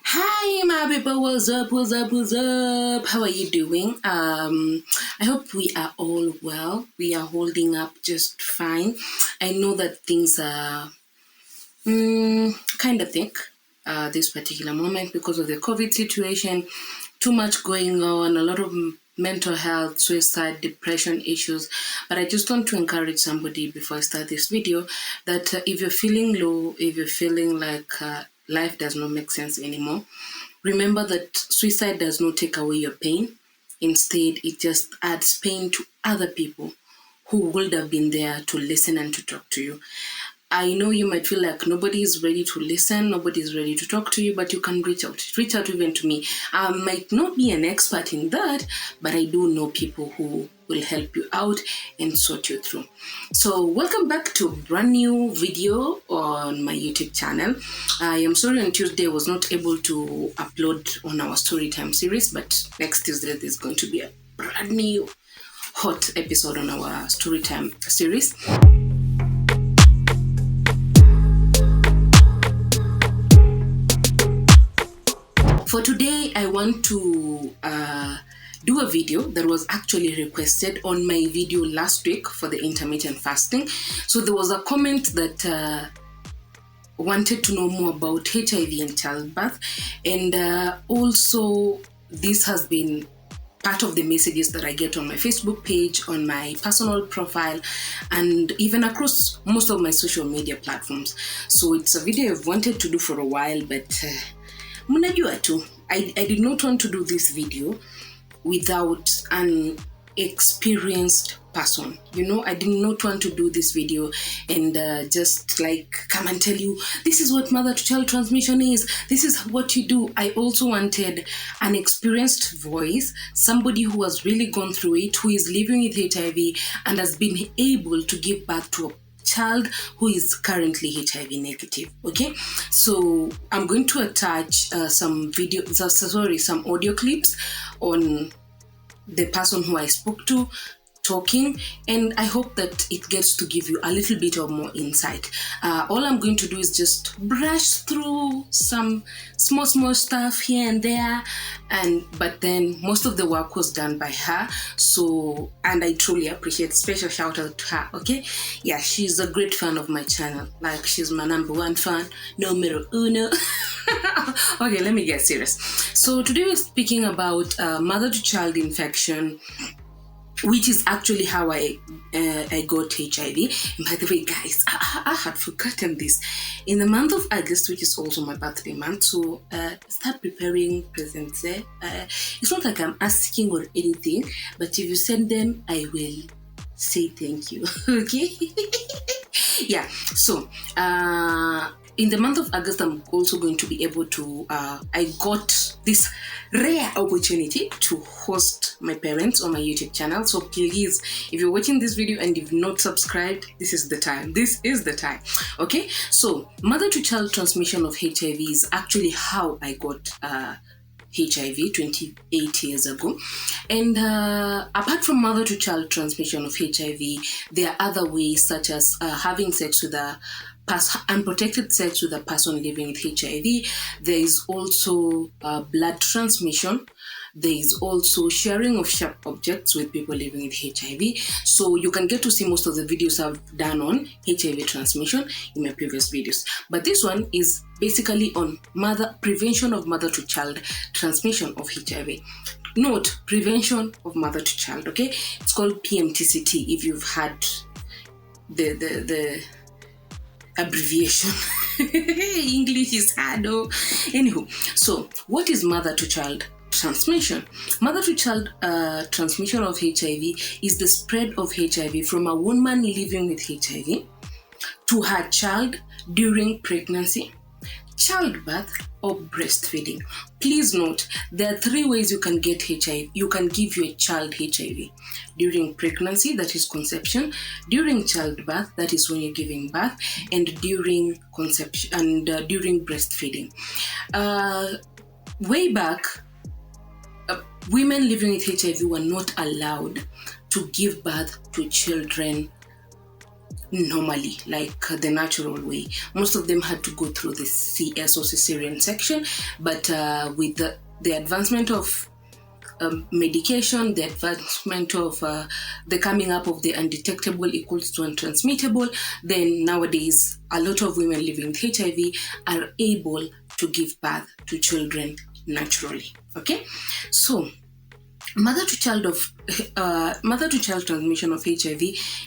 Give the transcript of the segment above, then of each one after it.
Hi, my people. What's up? What's up? What's up? How are you doing? I hope we are all well. We are holding up just fine. I know that things are kind of thick this particular moment because of the COVID situation. Too much going on. A lot of mental health, suicide, depression issues. But I just want to encourage somebody before I start this video that if you're feeling low, if you're feeling like life does not make sense anymore, remember that suicide does not take away your pain. Instead, it just adds pain to other people who would have been there to listen and to talk to you. I know you might feel like nobody is ready to listen, nobody is ready to talk to you, but you can reach out. Reach out even to me. I might not be an expert in that, but I do know people who will help you out and sort you through. So welcome back to a brand new video on my YouTube channel. I am sorry on Tuesday I was not able to upload on our Storytime series, but next Tuesday there's going to be a brand new hot episode on our Storytime series. For today, I want to do a video that was actually requested on my video last week for the intermittent fasting. So there was a comment that wanted to know more about HIV and childbirth, and also this has been part of the messages that I get on my Facebook page, on my personal profile, and even across most of my social media platforms. So it's a video I've wanted to do for a while, but Munajua tu, I did not want to do this video without an experienced person. I did not want to do this video and just like come and tell you, this is what mother-to-child transmission is. This is what you do. I also wanted an experienced voice, somebody who has really gone through it, who is living with HIV and has been able to give birth to a child who is currently HIV negative. Okay, so I'm going to attach some audio clips on the person who I spoke to talking, and I hope that it gets to give you a little bit of more insight. All I'm going to do is just brush through some small stuff here and there, but then most of the work was done by her, and I truly appreciate. Special shout out to her. Okay, yeah, she's a great fan of my channel. Like, she's my number one fan, numero uno. Okay, let me get serious. So today we're speaking about mother-to-child infection, which is actually how I got HIV. And by the way, guys, I had forgotten this. In the month of August, which is also my birthday month, so start preparing presents. It's not like I'm asking or anything, but if you send them, I will say thank you. Okay? Yeah, so in the month of August, I'm also going to be able to, I got this rare opportunity to host my parents on my YouTube channel. So please, if you're watching this video and you've not subscribed, this is the time. This is the time. Okay, so mother-to-child transmission of HIV is actually how I got HIV 28 years ago. And apart from mother-to-child transmission of HIV, there are other ways, such as having sex with unprotected sex with a person living with HIV. There is also blood transmission. There is also sharing of sharp objects with people living with HIV. So you can get to see most of the videos I've done on HIV transmission in my previous videos. But this one is basically on prevention of mother-to-child transmission of HIV. Note, prevention of mother-to-child, okay? It's called PMTCT if you've had the abbreviation. English is hard, oh. Anywho, so what is mother-to-child transmission? Mother-to-child transmission of HIV is the spread of HIV from a woman living with HIV to her child during pregnancy, childbirth, or breastfeeding. Please note, there are 3 ways you can get HIV. You can give your child HIV: during pregnancy, that is conception; during childbirth, that is when you're giving birth; and during conception and during breastfeeding. Way back, women living with HIV were not allowed to give birth to children normally, like the natural way. Most of them had to go through the CS or cesarean section, but with the advancement of medication, the advancement of the coming up of the undetectable equals to untransmittable, then nowadays a lot of women living with HIV are able to give birth to children naturally. Okay, so mother-to-child transmission of HIV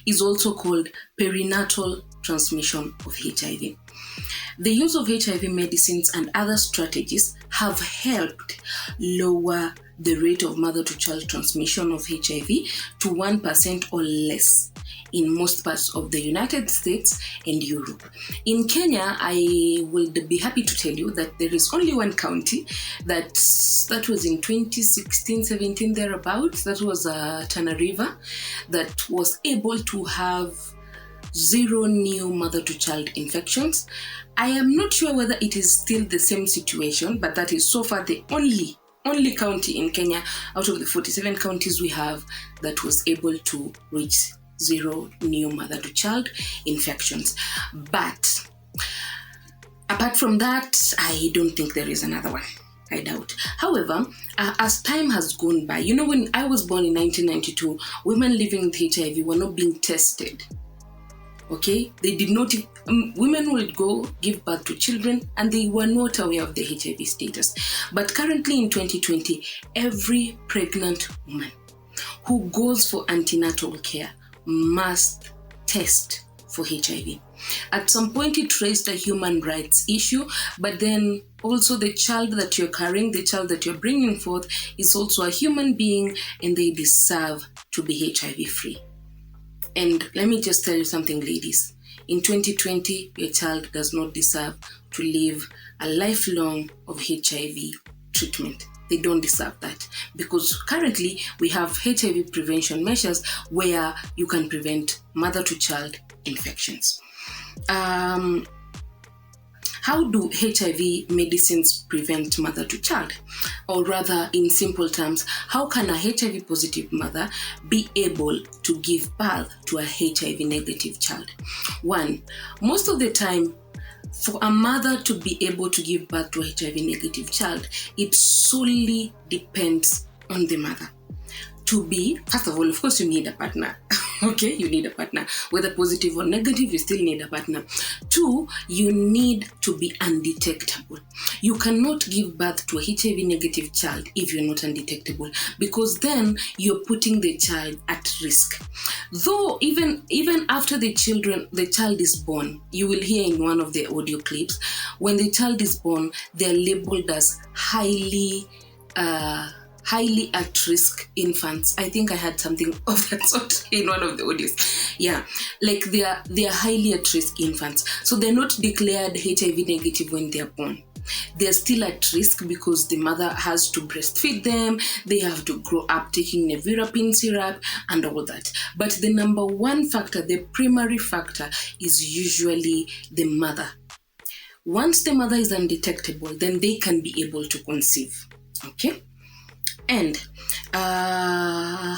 is also called perinatal transmission of HIV. The use of HIV medicines and other strategies have helped lower the rate of mother-to-child transmission of HIV to 1% or less in most parts of the United States and Europe. In Kenya, I will be happy to tell you that there is only one county that was in 2016-17 thereabouts, that was Tana River, that was able to have 0 new mother-to-child infections. I am not sure whether it is still the same situation, but that is so far the only county in Kenya out of the 47 counties we have that was able to reach 0 new mother-to-child infections. But apart from that, I don't think there is another one. I doubt. However, as time has gone by, when I was born in 1992, women living with HIV were not being tested. Okay, they did not. Women would go give birth to children and they were not aware of the HIV status. But currently in 2020, every pregnant woman who goes for antenatal care must test for HIV. At some point, it raised a human rights issue, but then also the child that you're carrying, the child that you're bringing forth, is also a human being and they deserve to be HIV free. And let me just tell you something, ladies. In 2020, your child does not deserve to live a lifelong of HIV treatment. They don't deserve that, because currently we have HIV prevention measures where you can prevent mother-to-child infections. How do HIV medicines prevent mother-to-child? Or rather, in simple terms, how can a HIV positive mother be able to give birth to a HIV negative child? One, most of the time, for a mother to be able to give birth to a HIV negative child, it solely depends on the mother. First of all, of course, you need a partner. Okay, you need a partner. Whether positive or negative, you still need a partner. 2, you need to be undetectable. You cannot give birth to a HIV negative child if you're not undetectable, because then you're putting the child at risk. Though even after the child is born, you will hear in one of the audio clips, when the child is born, they're labeled as highly at-risk infants. I think I had something of that sort in one of the audios. Yeah, like they are highly at-risk infants. So they're not declared HIV negative when they're born. They're still at risk because the mother has to breastfeed them, they have to grow up taking nevirapine syrup and all that. But the number one factor, the primary factor, is usually the mother. Once the mother is undetectable, then they can be able to conceive. Okay? And an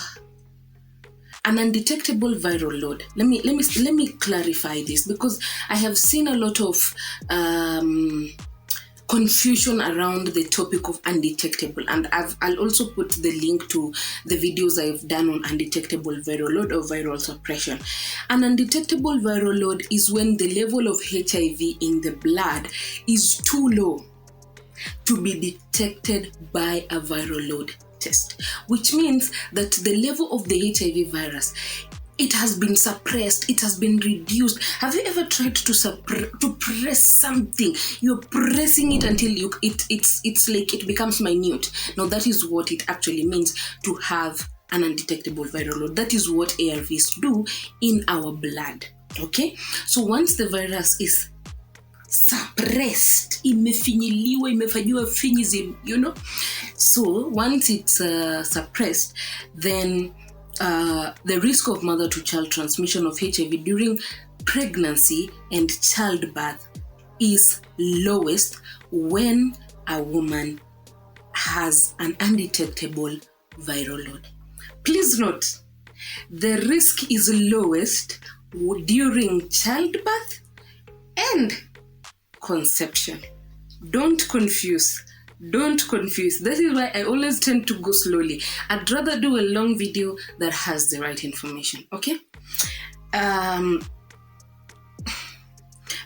undetectable viral load. Let me clarify this, because I have seen a lot of confusion around the topic of undetectable, and I'll also put the link to the videos I've done on undetectable viral load or viral suppression. An undetectable viral load is when the level of HIV in the blood is too low to be detected by a viral load test, which means that the level of the HIV virus, it has been suppressed, it has been reduced. Have you ever tried to press something? You're pressing it until it's like it becomes minute. Now that is what it actually means to have an undetectable viral load. That is what ARVs do in our blood. Okay, so once the virus is suppressed, imefinyiliwa, imefanyiwa finyism, so once it's suppressed, then the risk of mother-to-child transmission of HIV during pregnancy and childbirth is lowest when a woman has an undetectable viral load. Please note, the risk is lowest during childbirth and conception. Don't confuse. That is why I always tend to go slowly. I'd rather do a long video that has the right information. Okay?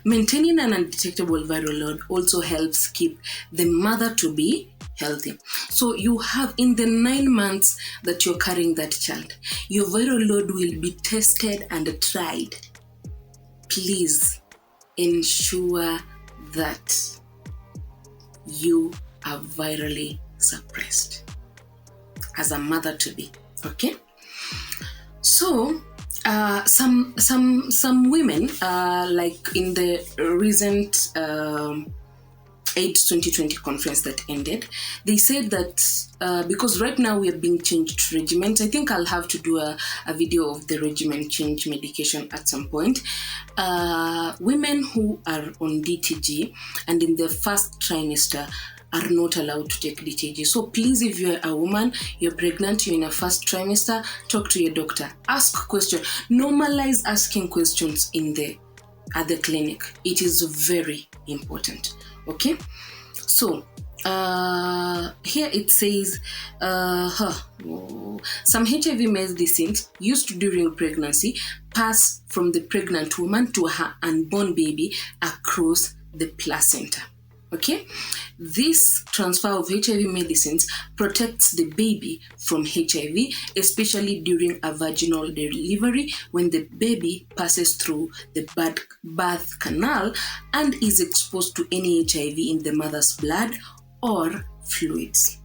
Maintaining an undetectable viral load also helps keep the mother-to-be healthy. So you have, in the 9 months that you're carrying that child, your viral load will be tested and tried. Please ensure that you are virally suppressed as a mother-to-be. Okay? So some women, like in the recent AIDS 2020 conference that ended, they said that because right now we are being changed regimens. I think I'll have to do a video of the regimen change medication at some point. Women who are on DTG and in their first trimester are not allowed to take DTG. So please, if you're a woman, you're pregnant, you're in a first trimester, talk to your doctor. Ask questions. Normalize asking questions at the clinic. It is very important. Okay? So, here it says some HIV medicines used during pregnancy pass from the pregnant woman to her unborn baby across the placenta. Okay? This transfer of HIV medicines protects the baby from HIV, especially during a vaginal delivery when the baby passes through the birth canal and is exposed to any HIV in the mother's blood or fluids.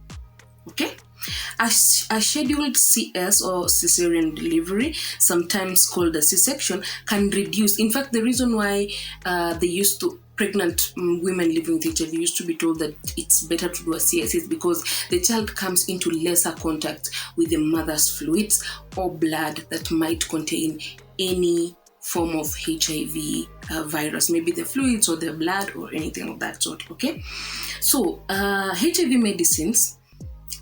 Okay? A scheduled CS or cesarean delivery, sometimes called a C-section, can reduce. In fact, the reason why pregnant women living with HIV used to be told that it's better to do a CS is because the child comes into lesser contact with the mother's fluids or blood that might contain any form of HIV virus, maybe the fluids or the blood or anything of that sort. Okay, so HIV medicines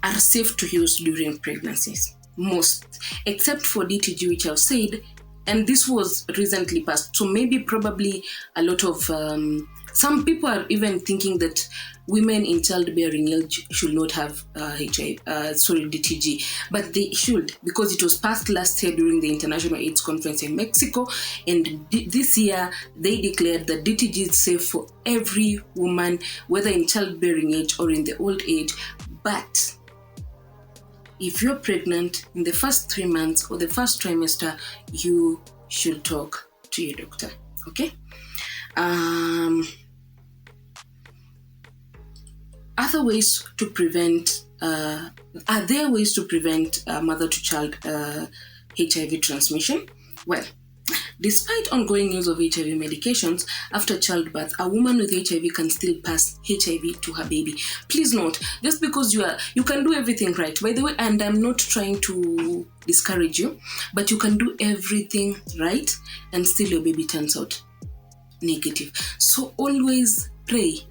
are safe to use during pregnancies, most, except for DTG, which I've said, and this was recently passed. So probably a lot of, some people are even thinking that women in childbearing age should not have DTG, but they should, because it was passed last year during the International AIDS Conference in Mexico, and this year they declared that DTG is safe for every woman, whether in childbearing age or in the old age. But if you're pregnant in the first 3 months or the first trimester, you should talk to your doctor. Okay? Other ways to prevent, are there ways to prevent mother-to-child HIV transmission? Well, despite ongoing use of HIV medications, after childbirth, a woman with HIV can still pass HIV to her baby. Please note, just because you can do everything right, by the way, and I'm not trying to discourage you, but you can do everything right and still your baby turns out negative. So always pray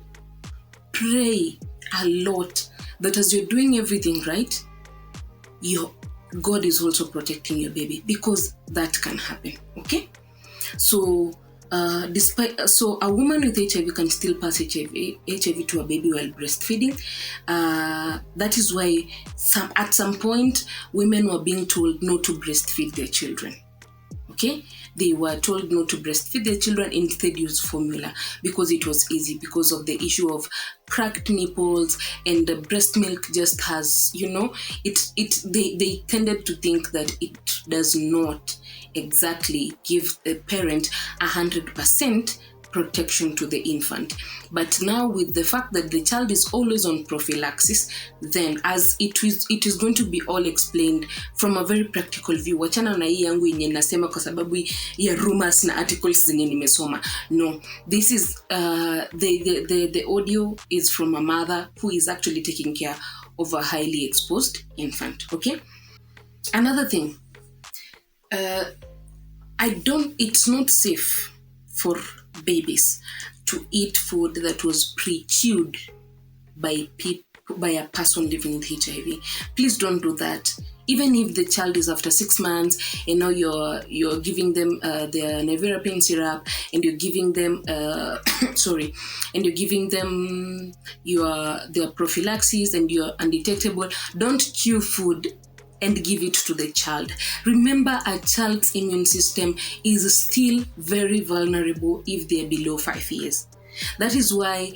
a lot that as you're doing everything right, God is also protecting your baby, because that can happen. Okay? So a woman with HIV can still pass HIV to a baby while breastfeeding. That is why at some point women were being told not to breastfeed their children. Okay? They were told not to breastfeed their children, instead use formula, because it was easy, because of the issue of cracked nipples, and the breast milk just has, they tended to think that it does not exactly give the parent 100% protection to the infant. But now, with the fact that the child is always on prophylaxis, then as it is going to be all explained from a very practical view. Wachana na hii yangu yenye nasema kwa sababu ya rumors na articles zenye nimesoma. No, this is the audio is from a mother who is actually taking care of a highly exposed infant. Okay? Another thing, it's not safe for babies to eat food that was pre-chewed by by a person living with HIV. Please don't do that. Even if the child is after 6 months, and now you're giving them their nevirapine syrup, and you're giving them and you're giving them their prophylaxis and your undetectable. Don't chew food and give it to the child. Remember, a child's immune system is still very vulnerable if they're below 5 years. That is why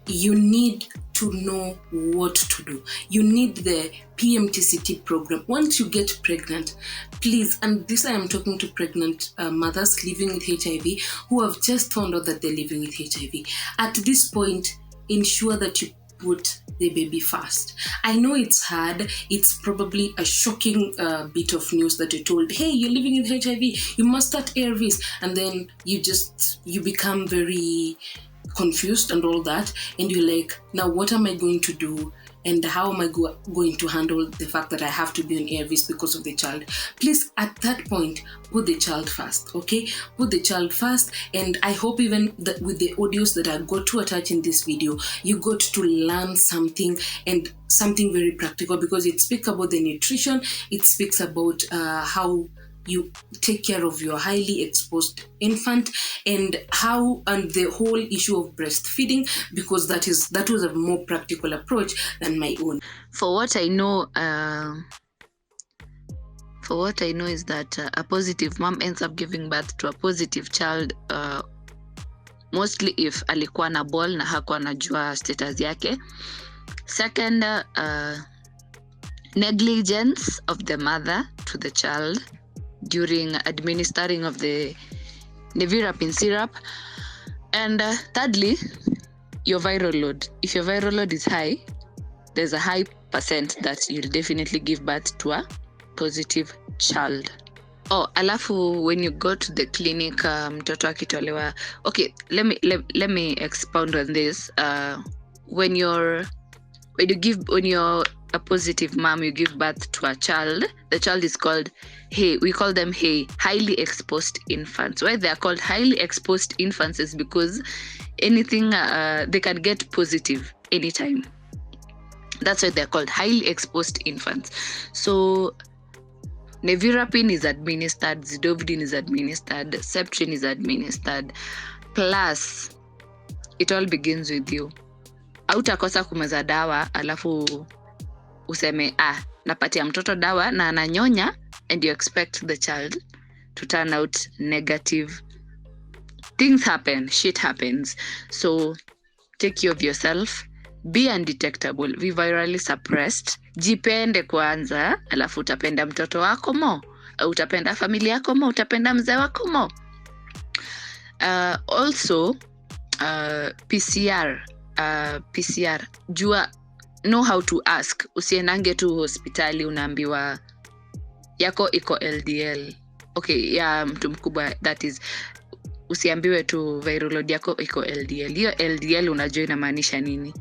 you need to know what to do. You need the PMTCT program. Once you get pregnant, please, and this I am talking to pregnant mothers living with HIV who have just found out that they're living with HIV. At this point, ensure that you put the baby first. I know it's hard. It's probably a shocking bit of news that you're told, hey, you're living with HIV, you must start ARVs, and then you become very confused and all that, and you're like, now what am I going to do, and how am I going to handle the fact that I have to be on ARVs because of the child? Please, at that point, put the child first, okay? Put the child first, and I hope even that with the audios that I got to attach in this video, you got to learn something, and something very practical, because it speaks about the nutrition, it speaks about how you take care of your highly exposed infant, and the whole issue of breastfeeding, because that was a more practical approach than my own. For what I know is that a positive mom ends up giving birth to a positive child, mostly if alikuwa na ball na hakuwa anajua status yake. Second, negligence of the mother to the child during administering of the nevirapine syrup. And thirdly, your viral load. If your viral load is high, there's a high percent that you'll definitely give birth to a positive child. Oh, alafu when you go to the clinic, mtoto akitolewa. Okay, let me expound on this. When you're a positive mom, you give birth to a child. The child is called, we call them highly exposed infants. Why they are called highly exposed infants is because anything they can get positive anytime. That's why they're called highly exposed infants. So nevirapine is administered, zidovudine is administered, septrin is administered. Plus, it all begins with you. Hautakosa kumeza dawa alafu useme napatia mtoto dawa na ananyonya, and you expect the child to turn out negative. Things happen, shit happens. So take care of yourself, be undetectable, be virally suppressed, jipende kwanza, alafu utapenda mtoto wako mo, utapenda familia yako mo, utapenda mzee wako mo. Also PCR, know how to ask. Usienange tu hospitali unaambiwa yako iko LDL. Okay, ya mtu mkubwa, that is, usiambiwe tu viral load yako iko LDL. Hiyo LDL unajua inamaanisha nini?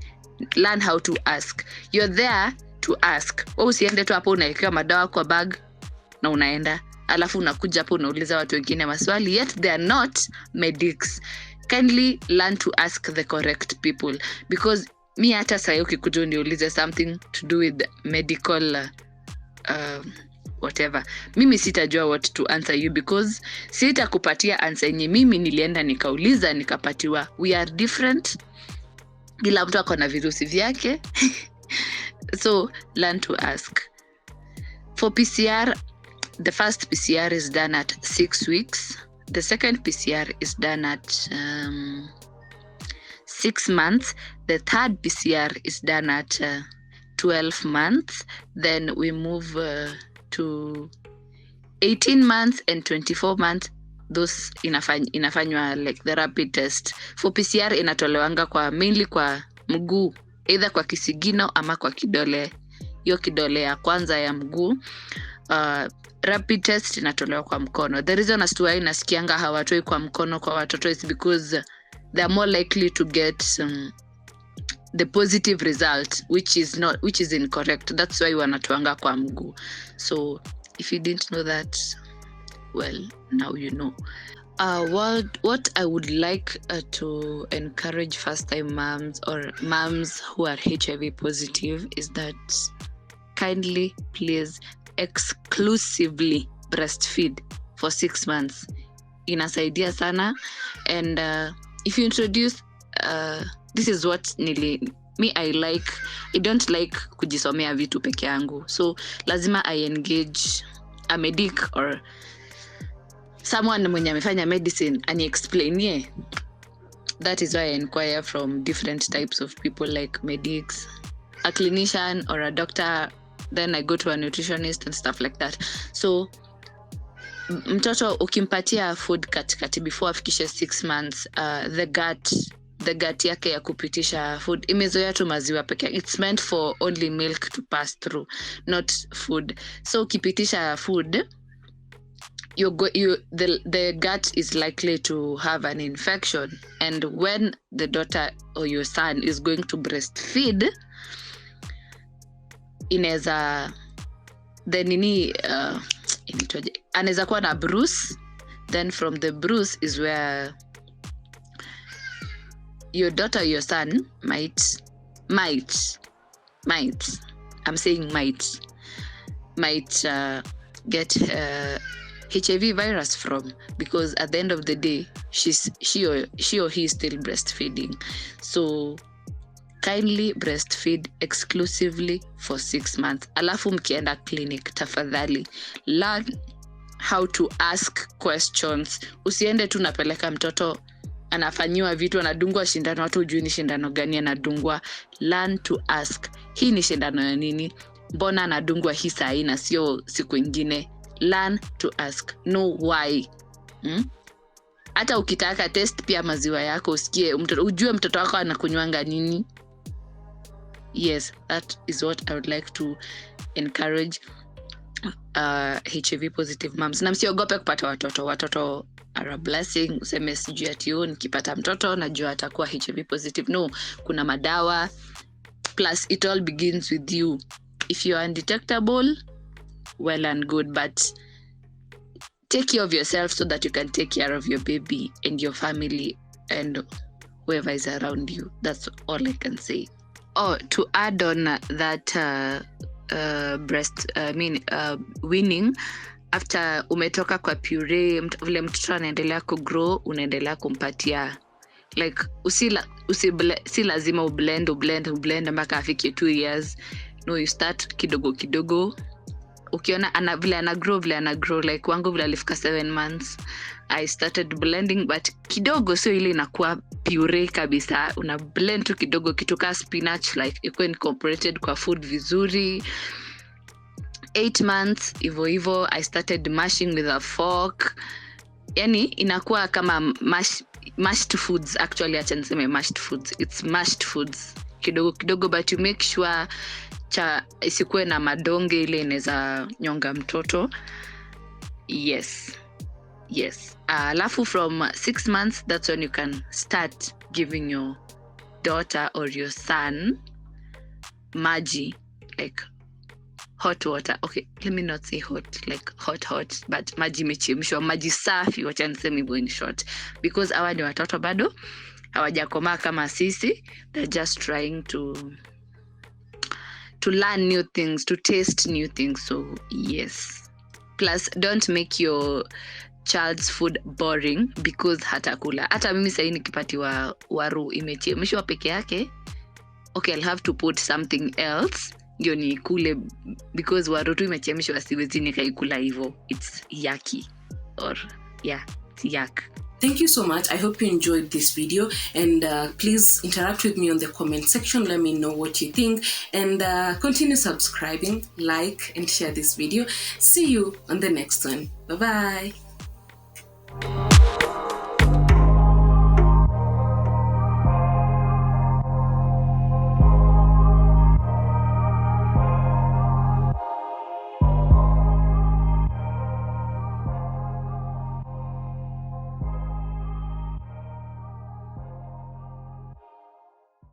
Learn how to ask. You're there to ask. Usiende tu hapo unaekewa madawa kwa bag na unaenda, alafu unakuja hapo unauliza watu wengine maswali, yet they are not medics. Kindly learn to ask the correct people, because mi hata sasa ukikuja uniulize something to do with medical whatever, mimi sitajua what to answer you, because sitakupatia answer yenye mimi nilienda nikauliza nikapatiwa. We are different, kila mtu ako na virusi vyake. So learn to ask. For PCR, the first PCR is done at 6 weeks. The second PCR is done at 6 months. The third PCR is done at 12 months. Then we move to 18 months and 24 months. Those inafanywa like the rapid test. For PCR inatolewanga mainly kwa mguu, either kwa kisigino ama kwa kidole. Hiyo kidole ya kwanza ya mguu. Rapid test inatolewa kwa mkono. The reason as to why nasikianga hawatoi kwa mkono kwa watoto is because they are more likely to get the positive result, which is incorrect. That's why wanatoanga kwa mguu. So if you didn't know that, well, now you know. What I would like to encourage first-time moms or moms who are HIV positive is that kindly, please, exclusively breastfeed for 6 months. Inasaidia sana. And if you introduce, this is what I don't like kujisomea vitu peke yangu. So lazima I engage a medic or someone mwenye amefanya medicine and explainie. That is why I inquire from different types of people like medics, a clinician or a doctor, then I go to a nutritionist and stuff like that. So mtoto ukimpatia food katikati before afikishe 6 months, the gut yake ya kupitisha food imezoea tu maziwa pekee. It's meant for only milk to pass through, not food. So ukipitisha food, the gut is likely to have an infection, and when the daughter or your son is going to breastfeed, inaweza anaweza kuwa na bruise. Then from the bruise is where your daughter or your son might I'm saying might get HIV virus from, because at the end of the day she or he is still breastfeeding. So kindly breastfeed exclusively for 6 months. Alafu mkienda clinic, tafadhali learn how to ask questions. Usiende tu napeleka mtoto anafanyiwa vitu, anadungwa shindano, watu hujui ni shindano gani anadungwa. Learn to ask, hii ni shindano ya nini? Mbona anadungwa hii saa hii na sio siku ingine? Learn to ask, know why. Hata ukitaka test pia maziwa yako, usikie ujue mtoto wako anakunywanga nini. Yes, that is what I would like to encourage HIV positive moms. Na msiogope kupata watoto are a blessing. Useme sijui ati nikipata mtoto najua atakuwa HIV positive. No, kuna madawa. Plus it all begins with you. If you are undetectable, well and good, but take care of yourself so that you can take care of your baby and your family and whoever is around you. That's all I can say. To add on that weaning, after umetoka kwa puree, vile mtoto anaendelea kugrow, unaendelea kumpatia like si lazima ublend mpaka afike 2 years. No, you start kidogo. Ukiona vile ana grow like wangu vile alifika 7 months, I started blending, but kidogo, sio ile inakuwa puree kabisa. Una blend tu kidogo, kitu ka spinach, like iko incorporated kwa food vizuri. 8 months hivyo I started mashing with a fork. Yani inakuwa kama mashed foods. Actually acha niseme mashed foods, it's mashed foods kidogo, but you make sure isikuwe na madonge ile inaweza nyonga mtoto. Yes. Alafu from 6 months, that's when you can start giving your daughter or your son maji, like hot water. Okay, let me not say hot, like hot, but maji imechemshwa, maji safi, wacha niseme hivyo in short, because hawa ni watoto bado hawajakomaa kama sisi. They're just trying to learn new things, to taste new things. So yes, plus don't make your child's food boring because hatakula. Hata mimi sasa nikipatiwa waru imechemshwa peke yake, okay, I'll have to put something else ndio nikule, because waru tu imechemshwa siwezi nikaikula hivyo. It's yucky, or yeah, it's yuck. Thank you so much. I hope you enjoyed this video, and please interact with me on the comment section. Let me know what you think, and continue subscribing, like, and share this video. See you on the next one. Bye-bye.